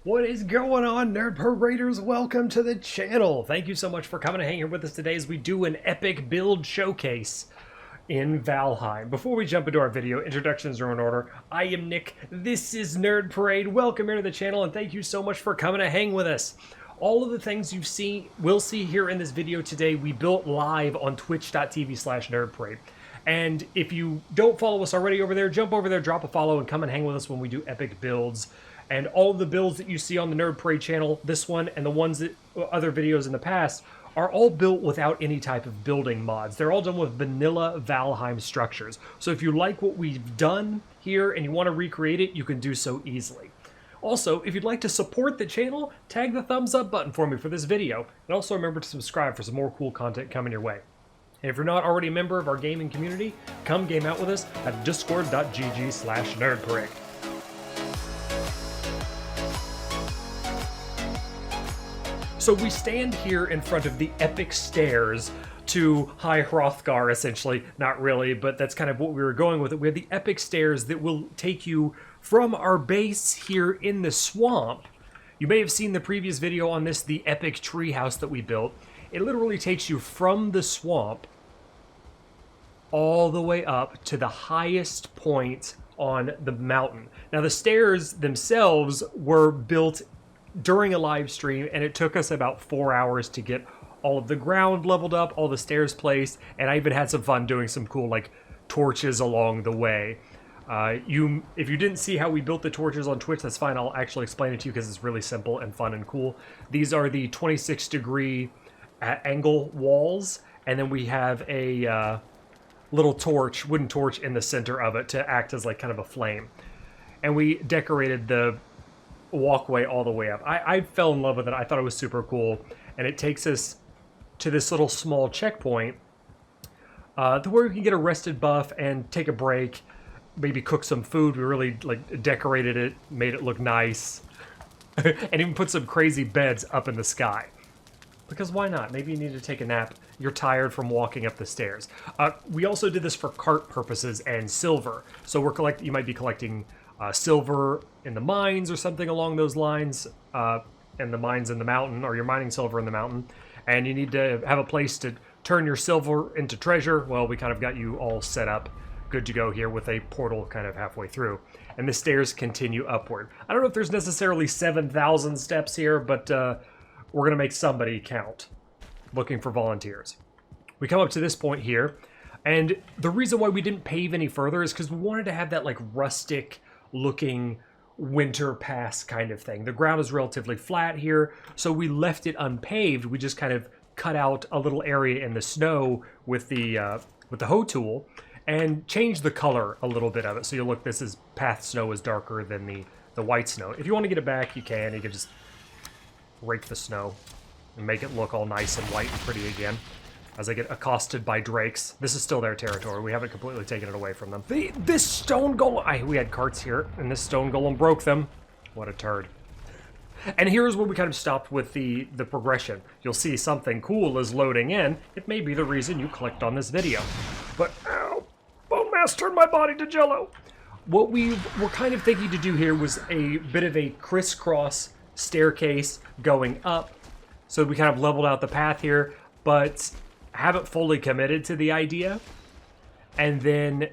What is going on, Nerd Paraders? Welcome to the channel. Thank you so much for coming and hanging here with us today as we do an epic build showcase in Valheim. Before we jump into our video, introductions are in order. I am Nick, this is Nerd Parade. Welcome here to the channel and thank you so much for coming to hang with us. All of the things we'll see here in this video today, we built live on twitch.tv/nerdparade. And if you don't follow us already over there, jump over there, drop a follow, and come and hang with us when we do epic builds. And all of the builds that you see on the Nerd Parade channel, this one and the ones that other videos in the past, are all built without any type of building mods. They're all done with vanilla Valheim structures. So if you like what we've done here and you want to recreate it, you can do so easily. Also, if you'd like to support the channel, tag the thumbs up button for me for this video. And also remember to subscribe for some more cool content coming your way. And if you're not already a member of our gaming community, come game out with us at discord.gg/nerdparade. So we stand here in front of the epic stairs to High Hrothgar, essentially. Not really, but that's kind of what we were going with it. We have the epic stairs that will take you from our base here in the swamp. You may have seen the previous video on this, the epic treehouse that we built. It literally takes you from the swamp all the way up to the highest point on the mountain. Now the stairs themselves were built during a live stream, and it took us about 4 hours to get all of the ground leveled up, all the stairs placed, and I even had some fun doing some cool like torches along the way. If you didn't see how we built the torches on Twitch, that's fine. I'll actually explain it to you because it's really simple and fun and cool. These are the 26-degree angle walls, and then we have a little torch, wooden torch in the center of it to act as like kind of a flame. And we decorated the walkway all the way up. I fell in love with it. I thought it was super cool, and it takes us to this little small checkpoint to where we can get a rested buff and take a break, maybe cook some food. We really like decorated it, made it look nice, and even put some crazy beds up in the sky. Because why not? Maybe you need to take a nap. You're tired from walking up the stairs. We also did this for cart purposes and silver. So you might be collecting silver in the mines or something along those lines, and the mines in the mountain, or you're mining silver in the mountain, and you need to have a place to turn your silver into treasure. Well, we kind of got you all set up, good to go here with a portal kind of halfway through. And the stairs continue upward. I don't know if there's necessarily 7,000 steps here, but we're gonna make somebody count. Looking for volunteers. We come up to this point here, and the reason why we didn't pave any further is because we wanted to have that like rustic looking winter pass kind of thing. The ground is relatively flat here, so we left it unpaved. We just kind of cut out a little area in the snow with the hoe tool and changed the color a little bit of it. So you look, this is path snow is darker than the white snow. If you want to get it back, you can. You can just rake the snow and make it look all nice and white and pretty again. As I get accosted by drakes. This is still their territory. We haven't completely taken it away from them. This stone golem... we had carts here, and this stone golem broke them. What a turd. And here's where we kind of stopped with the progression. You'll see something cool is loading in. It may be the reason you clicked on this video. But, ow! Bone mass turned my body to jello! What we were kind of thinking to do here was a bit of a crisscross staircase going up. So we kind of leveled out the path here, but haven't fully committed to the idea, and then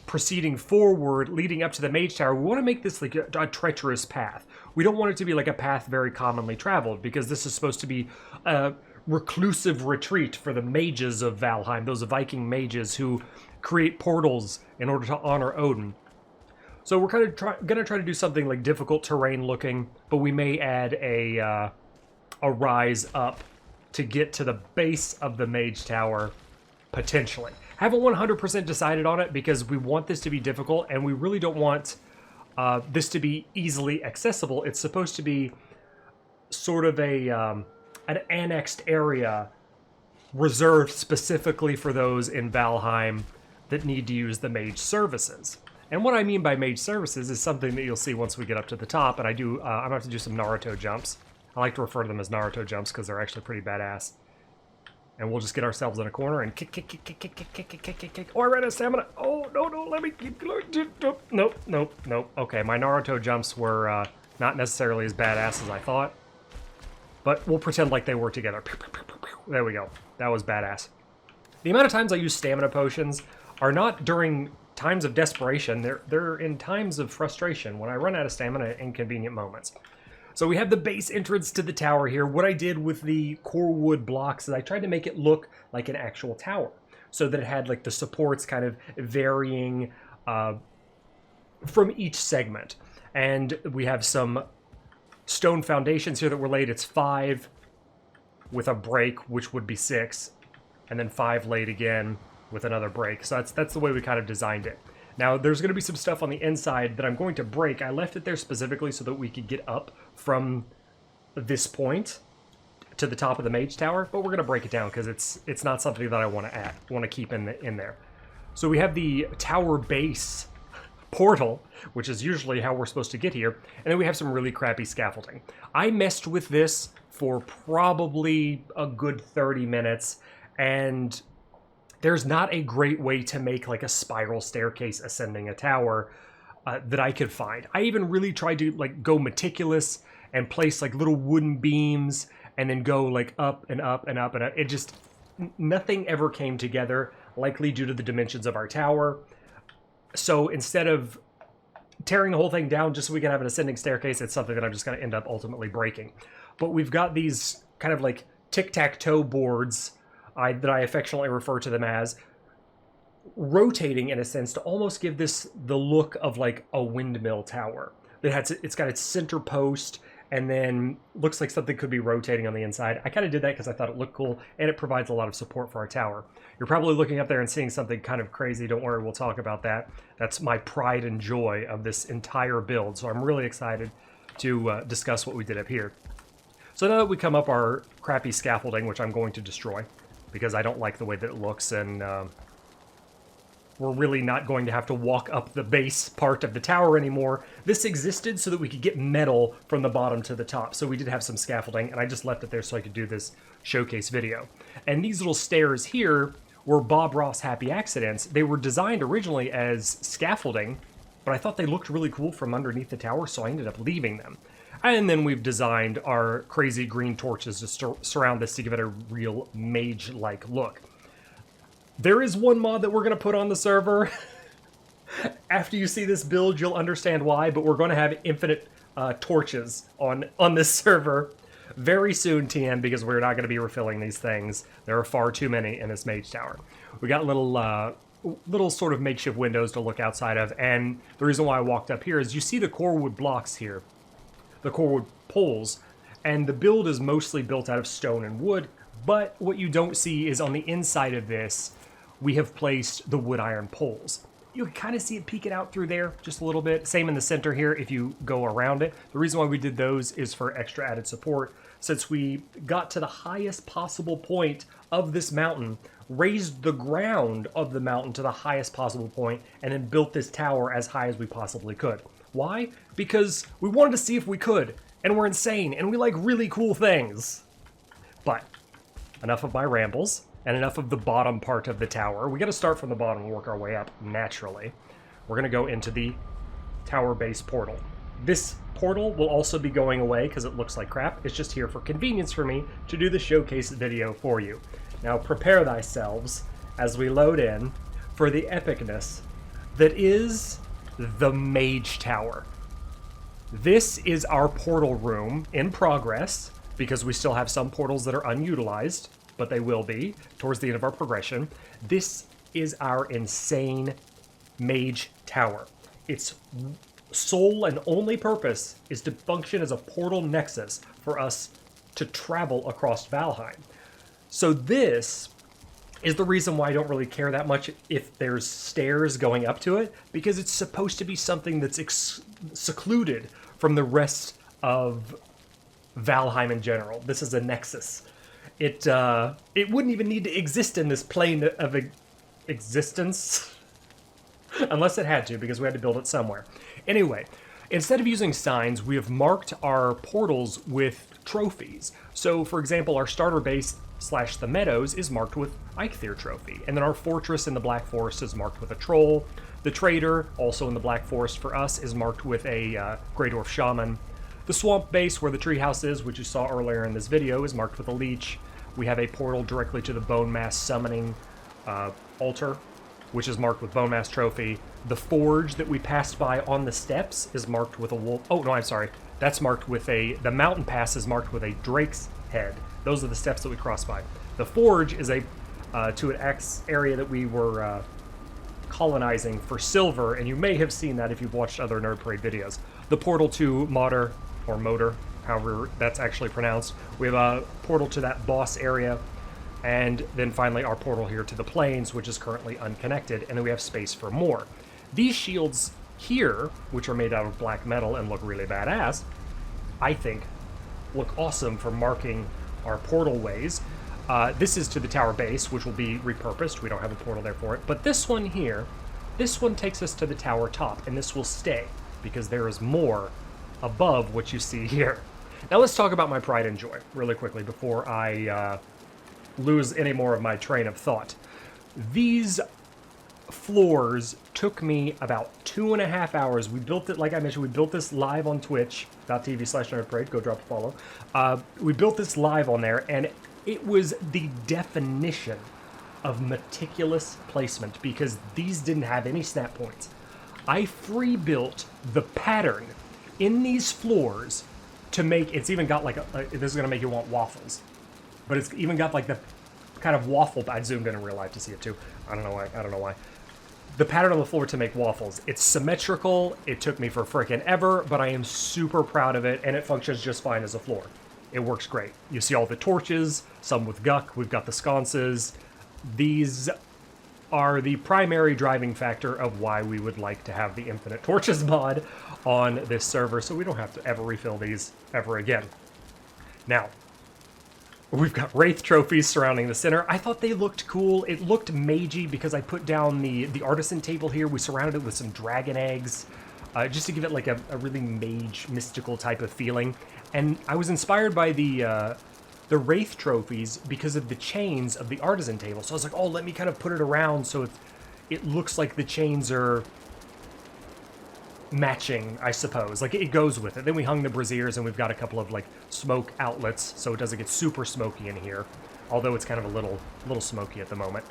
proceeding forward, leading up to the Mage Tower, we want to make this like a treacherous path. We don't want it to be like a path very commonly traveled, because this is supposed to be a reclusive retreat for the mages of Valheim, those Viking mages who create portals in order to honor Odin. So we're kind of gonna try to do something like difficult terrain looking, but we may add a rise up to get to the base of the Mage Tower, potentially. Haven't 100% decided on it because we want this to be difficult, and we really don't want this to be easily accessible. It's supposed to be sort of an annexed area reserved specifically for those in Valheim that need to use the mage services. And what I mean by mage services is something that you'll see once we get up to the top, and I'm going to have to do some Naruto jumps. I like to refer to them as Naruto jumps because they're actually pretty badass. And we'll just get ourselves in a corner and kick. Oh, I ran out of stamina. Oh, no, let me keep going. Nope. Okay, my Naruto jumps were Not necessarily as badass as I thought, but we'll pretend like they were together. There we go. That was badass. The amount of times I use stamina potions are not during times of desperation. They're in times of frustration when I run out of stamina at inconvenient moments. So we have the base entrance to the tower here. What I did with the core wood blocks is I tried to make it look like an actual tower, so that it had like the supports kind of varying from each segment. And we have some stone foundations here that were laid. It's 5 with a break, which would be 6, and then 5 laid again with another break. So that's the way we kind of designed it. Now, there's going to be some stuff on the inside that I'm going to break. I left it there specifically so that we could get up from this point to the top of the Mage Tower, but we're going to break it down because it's not something that I want to keep in there. So we have the tower base portal, which is usually how we're supposed to get here, and then we have some really crappy scaffolding. I messed with this for probably a good 30 minutes, and there's not a great way to make like a spiral staircase ascending a tower that I could find. I even really tried to like go meticulous and place like little wooden beams and then go like up and up and up and up. It just, nothing ever came together, likely due to the dimensions of our tower. So instead of tearing the whole thing down just so we can have an ascending staircase, it's something that I'm just going to end up ultimately breaking. But we've got these kind of like tic-tac-toe boards that I affectionately refer to them as, rotating in a sense to almost give this the look of like a windmill tower. It's got its center post and then looks like something could be rotating on the inside. I kind of did that because I thought it looked cool and it provides a lot of support for our tower. You're probably looking up there and seeing something kind of crazy. Don't worry, we'll talk about that. That's my pride and joy of this entire build. So I'm really excited to discuss what we did up here. So now that we come up our crappy scaffolding, which I'm going to destroy because I don't like the way that it looks, and we're really not going to have to walk up the base part of the tower anymore. This existed so that we could get metal from the bottom to the top. So we did have some scaffolding, and I just left it there so I could do this showcase video. And these little stairs here were Bob Ross happy accidents. They were designed originally as scaffolding, but I thought they looked really cool from underneath the tower, so I ended up leaving them. And then we've designed our crazy green torches to surround this to give it a real mage-like look. There is one mod that we're going to put on the server. After you see this build, you'll understand why, but we're going to have infinite torches on this server very soon, TM, because we're not going to be refilling these things. There are far too many in this Mage Tower. We got little sort of makeshift windows to look outside of, and the reason why I walked up here is you see the core wood blocks here, the core wood poles, and the build is mostly built out of stone and wood, but what you don't see is on the inside of this, we have placed the wood iron poles. You can kind of see it peeking out through there just a little bit. Same in the center here if you go around it. The reason why we did those is for extra added support. Since we got to the highest possible point of this mountain, raised the ground of the mountain to the highest possible point, and then built this tower as high as we possibly could. Why? Because we wanted to see if we could, and we're insane, and we like really cool things. But enough of my rambles. And enough of the bottom part of the tower. We got to start from the bottom and work our way up naturally. We're going to go into the tower base portal. This portal will also be going away because it looks like crap. It's just here for convenience for me to do the showcase video for you. Now prepare thyselves as we load in for the epicness that is the Mage Tower. This is our portal room in progress because we still have some portals that are unutilized, but they will be towards the end of our progression. This is our insane Mage Tower. Its sole and only purpose is to function as a portal nexus for us to travel across Valheim. So this is the reason why I don't really care that much if there's stairs going up to it, because it's supposed to be something that's secluded from the rest of Valheim in general. This is a nexus. It wouldn't even need to exist in this plane of existence unless it had to, because we had to build it somewhere. Anyway, instead of using signs, we have marked our portals with trophies. So, for example, our starter base / the meadows is marked with Eikthyr trophy, and then our fortress in the Black Forest is marked with a troll. The trader, also in the Black Forest for us, is marked with a Grey Dwarf shaman. The swamp base where the treehouse is, which you saw earlier in this video, is marked with a leech. We have a portal directly to the Bone Mass summoning altar, which is marked with Bone Mass trophy. The forge that we passed by on the steps is marked with a wolf. Oh, no, I'm sorry. That's marked with a... The mountain pass is marked with a drake's head. Those are the steps that we crossed by. The forge is a to an X area that we were colonizing for silver, and you may have seen that if you've watched other Nerd Parade videos. The portal to Moder, or Moder, however that's actually pronounced. We have a portal to that boss area, and then finally our portal here to the plains, which is currently unconnected, and then we have space for more. These shields here, which are made out of black metal and look really badass, I think look awesome for marking our portal ways. This is to the tower base, which will be repurposed. We don't have a portal there for it. But this one here, this one takes us to the tower top, and this will stay, because there is more above what you see here. Now let's talk about my pride and joy really quickly before I lose any more of my train of thought. These floors took me about 2.5 hours. We built it, like I mentioned, we built this live on twitch.tv/nerdparade. Go drop a follow. We built this live on there, and it was the definition of meticulous placement because these didn't have any snap points. I free built the pattern in these floors to make, it's even got like this is gonna make you want waffles, but it's even got like the kind of waffle, I zoomed in real life to see it too. I don't know why. The pattern on the floor to make waffles. It's symmetrical. It took me for frickin' ever, but I am super proud of it, and it functions just fine as a floor. It works great. You see all the torches, some with guck. We've got the sconces. These are the primary driving factor of why we would like to have the Infinite Torches mod on this server, so we don't have to ever refill these ever again. Now, we've got Wraith trophies surrounding the center. I thought they looked cool. It looked magey because I put down the artisan table here. We surrounded it with some dragon eggs, just to give it like a really mage, mystical type of feeling. And I was inspired by the Wraith trophies because of the chains of the artisan table. So I was like, oh, let me kind of put it around so it looks like the chains are matching, I suppose. Like, it goes with it. Then we hung the braziers, and we've got a couple of, like, smoke outlets, so it doesn't get super smoky in here. Although it's kind of a little smoky at the moment.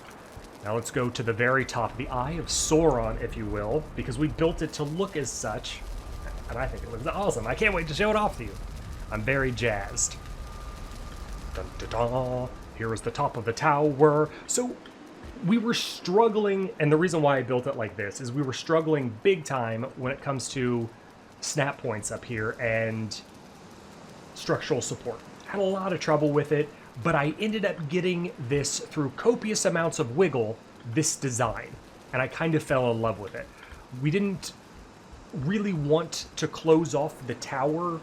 Now let's go to the very top, the Eye of Sauron, if you will, because we built it to look as such, and I think it looks awesome. I can't wait to show it off to you. I'm very jazzed. Dun, dun, dun. Here is the top of the tower. So we were struggling, and the reason why I built it like this is we were struggling big time when it comes to snap points up here and structural support. Had a lot of trouble with it, but I ended up getting this through copious amounts of wiggle, this design, and I kind of fell in love with it. We didn't really want to close off the tower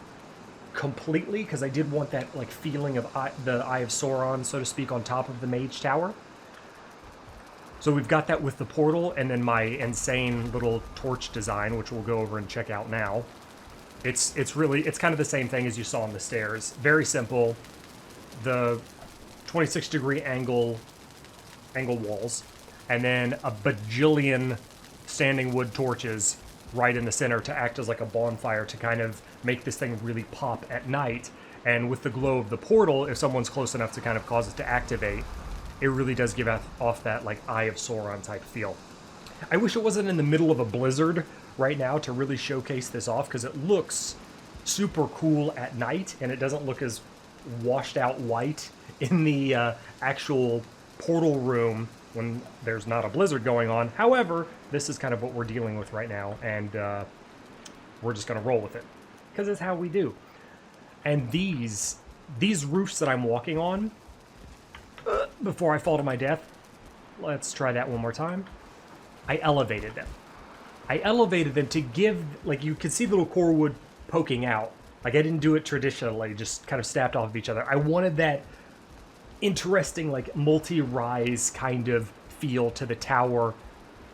completely because I did want that like feeling of the Eye of Sauron, so to speak, on top of the Mage Tower. So we've got that with the portal, and then my insane little torch design, which we'll go over and check out now. It's kind of the same thing as you saw on the stairs. Very simple. The 26-degree angle walls, and then a bajillion standing wood torches right in the center to act as like a bonfire to kind of make this thing really pop at night. And with the glow of the portal, if someone's close enough to kind of cause it to activate, it really does give off that like Eye of Sauron type feel. I wish it wasn't in the middle of a blizzard right now to really showcase this off, because it looks super cool at night and it doesn't look as washed out white in the actual portal room when there's not a blizzard going on. However, this is kind of what we're dealing with right now, and we're just going to roll with it because it's how we do. And these roofs that I'm walking on, before I fall to my death, let's try that one more time. I elevated them. I elevated them to give, like, you could see little core wood poking out. Like, I didn't do it traditionally, just kind of snapped off of each other. I wanted that interesting, like, multi-rise kind of feel to the tower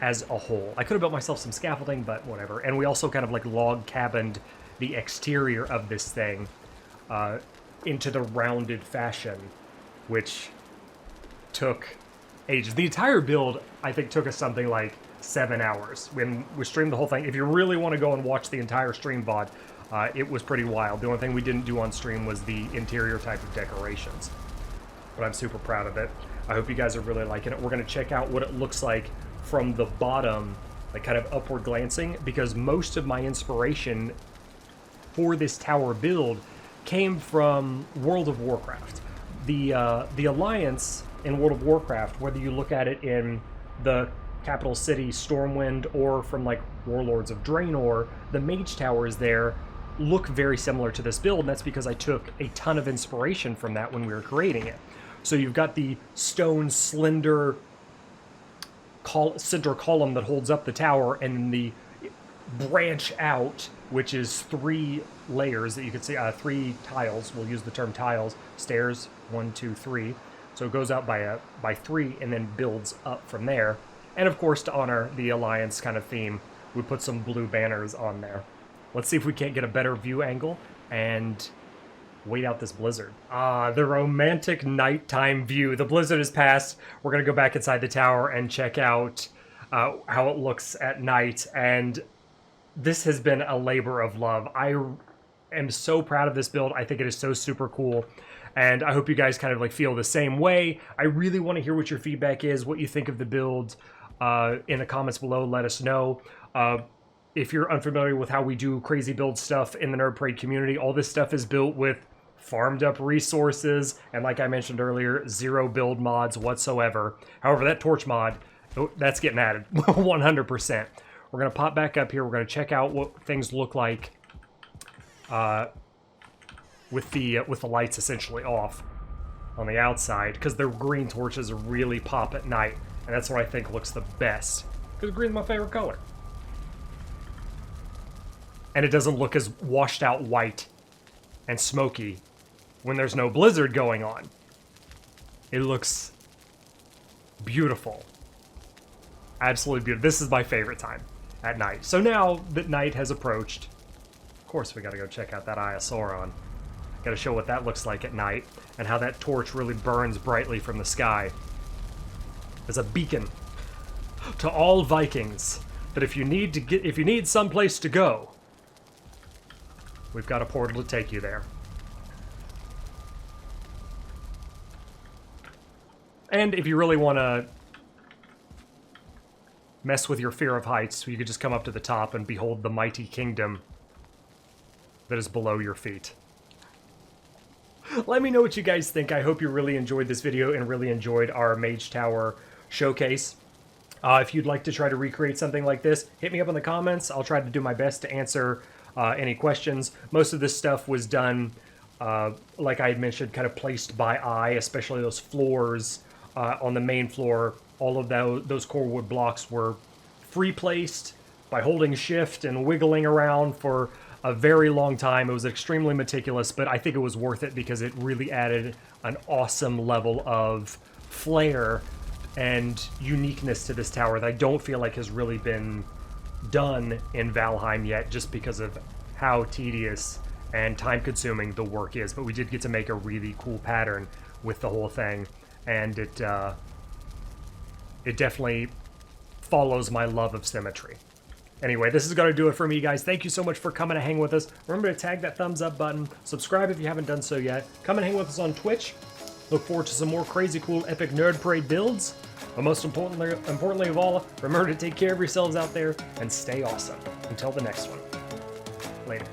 as a whole. I could have built myself some scaffolding, but whatever. And we also kind of, like, log cabined the exterior of this thing into the rounded fashion, which took ages. The entire build, I think, took us something like 7 hours when we streamed the whole thing. If you really want to go and watch the entire stream VOD, It was pretty wild. The only thing we didn't do on stream was the interior type of decorations. But I'm super proud of it. I hope you guys are really liking it. We're going to check out what it looks like from the bottom, like kind of upward glancing, because most of my inspiration for this tower build came from World of Warcraft. The Alliance in World of Warcraft, whether you look at it in the capital city Stormwind or from like Warlords of Draenor, the Mage Towers there look very similar to this build, and that's because I took a ton of inspiration from that when we were creating it. So you've got the stone slender center column that holds up the tower, and then the branch out, which is 3 layers that you can see, 3 tiles. We'll use the term tiles. Stairs, 1, 2, 3. So it goes out by 3 and then builds up from there. And of course, to honor the Alliance kind of theme, we put some blue banners on there. Let's see if we can't get a better view angle and wait out this blizzard. The romantic nighttime view. The blizzard has passed. We're going to go back inside the tower and check out how it looks at night. And this has been a labor of love. I am so proud of this build. I think it is so super cool. And I hope you guys kind of like feel the same way. I really want to hear what your feedback is, what you think of the build. In the comments below, let us know. If you're unfamiliar with how we do crazy build stuff in the Nerd Parade community, all this stuff is built with farmed up resources, and like I mentioned earlier, 0 build mods whatsoever. However, that torch mod, that's getting added 100%. We're going to pop back up here. We're going to check out what things look like with the lights essentially off on the outside, because the green torches really pop at night, and that's what I think looks the best, because green's my favorite color. And it doesn't look as washed out white and smoky when there's no blizzard going on. It looks beautiful. Absolutely beautiful. This is my favorite time at night. So now that night has approached, of course we gotta go check out that Eye of Sauron. Gotta show what that looks like at night and how that torch really burns brightly from the sky as a beacon to all Vikings that if you need someplace to go, we've got a portal to take you there. And if you really want to mess with your fear of heights, you could just come up to the top and behold the mighty kingdom that is below your feet. Let me know what you guys think. I hope you really enjoyed this video and really enjoyed our Mage Tower showcase. If you'd like to try to recreate something like this, hit me up in the comments. I'll try to do my best to answer any questions. Most of this stuff was done, like I had mentioned, kind of placed by eye, especially those floors on the main floor. All of those core wood blocks were free placed by holding shift and wiggling around for a very long time. It was extremely meticulous, but I think it was worth it because it really added an awesome level of flair and uniqueness to this tower that I don't feel like has really been done in Valheim yet, just because of how tedious and time-consuming the work is. But we did get to make a really cool pattern with the whole thing, and it definitely follows my love of symmetry. Anyway, this is going to do it for me, guys. Thank you so much for coming to hang with us. Remember to tag that thumbs up button. Subscribe if you haven't done so yet. Come and hang with us on Twitch. Look forward to some more crazy cool epic Nerd Parade builds. But most importantly of all, remember to take care of yourselves out there and stay awesome. Until the next one. Later.